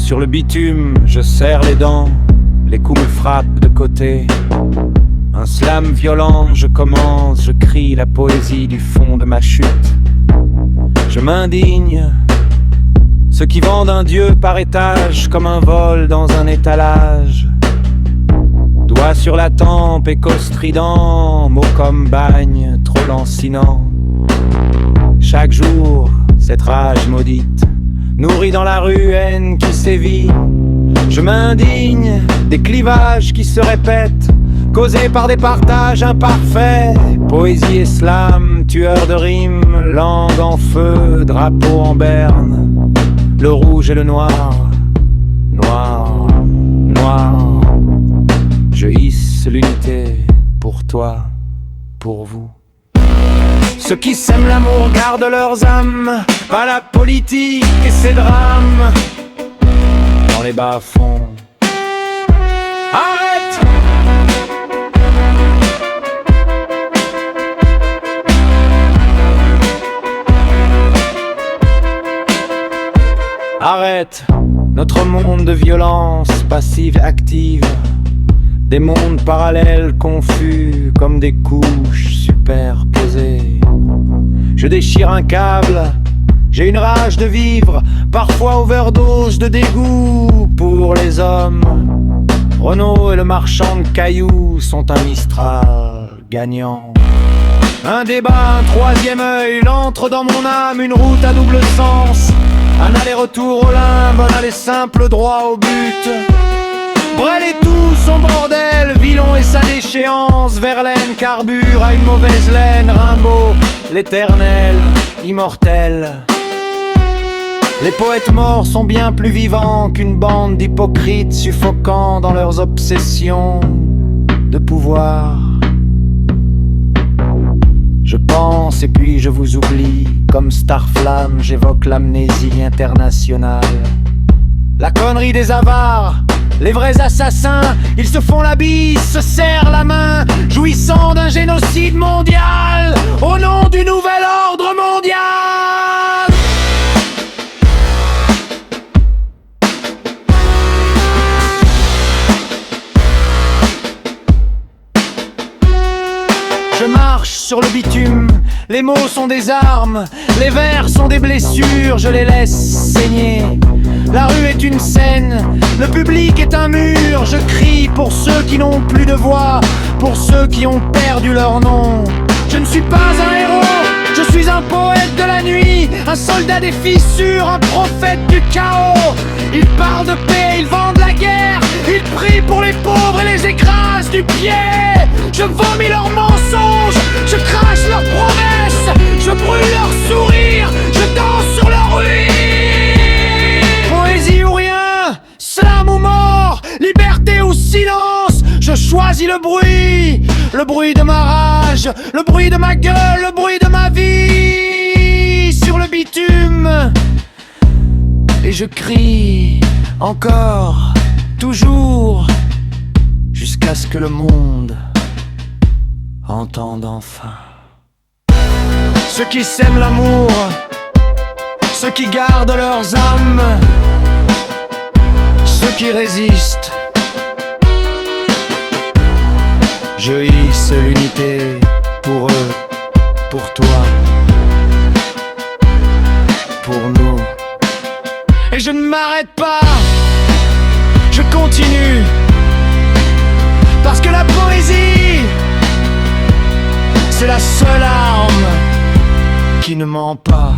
Sur le bitume, je serre les dents, les coups me frappent de côté. Un slam violent, je commence, je crie la poésie du fond de ma chute. Je m'indigne, ceux qui vendent un dieu par étage, comme un vol dans un étalage. Doigt sur la tempe, écho strident, mots comme bagne, trop lancinant. Chaque jour, cette rage maudite nourrit dans la rue haine qui sévit. Je m'indigne des clivages qui se répètent, causés par des partages imparfaits. Poésie et slam, tueur de rimes, langue en feu, drapeau en berne. Le rouge et le noir, noir, noir. Je hisse l'unité pour toi, pour vous. Ceux qui sèment l'amour gardent leurs âmes, pas la politique et ses drames. Dans les bas-fonds, arrête! Arrête! Notre monde de violence passive et active, des mondes parallèles confus comme des couches superposées. Je déchire un câble, j'ai une rage de vivre, parfois overdose de dégoût pour les hommes. Renaud et le marchand de cailloux sont un Mistral gagnant. Un débat, un troisième œil, l'entre dans mon âme, une route à double sens. Un aller-retour au limbe, un aller simple droit au but. Brel et tout son bordel, Villon et sa déchéance, Verlaine carbure à une mauvaise laine, Rimbaud, l'éternel, immortel. Les poètes morts sont bien plus vivants qu'une bande d'hypocrites suffocants dans leurs obsessions de pouvoir. Je pense et puis je vous oublie, comme Starflame, j'évoque l'amnésie internationale. La connerie des avares, les vrais assassins, ils se font la bise, se serrent la main, jouissant d'un génocide mondial, au nom du nouvel ordre mondial. Je marche sur le bitume, les mots sont des armes, les vers sont des blessures, je les laisse saigner. La rue est une scène, le public est un mur, je crie pour ceux qui n'ont plus de voix, pour ceux qui ont perdu leur nom. Je ne suis pas un héros, je suis un poète de la nuit, un soldat des fissures, un prophète du chaos. Ils parlent de paix, ils vendent la guerre, ils prient pour les pauvres et les écrasent du pied. Je vomis leurs mensonges, je crache leurs promesses, je brûle leurs sourires, je danse sur leurs ruines. Poésie ou rien, slam ou mort, liberté ou silence, je choisis le bruit de ma rage, le bruit de ma gueule, le bruit de ma vie sur le bitume. Et je crie encore, toujours, jusqu'à ce que le monde entende enfin. Ceux qui sèment l'amour, ceux qui gardent leurs âmes, ceux qui résistent. Je hisse l'unité pour eux, pour toi, pour nous. Et je ne m'arrête pas, je continue, parce que la poésie, c'est la seule arme qui ne ment pas.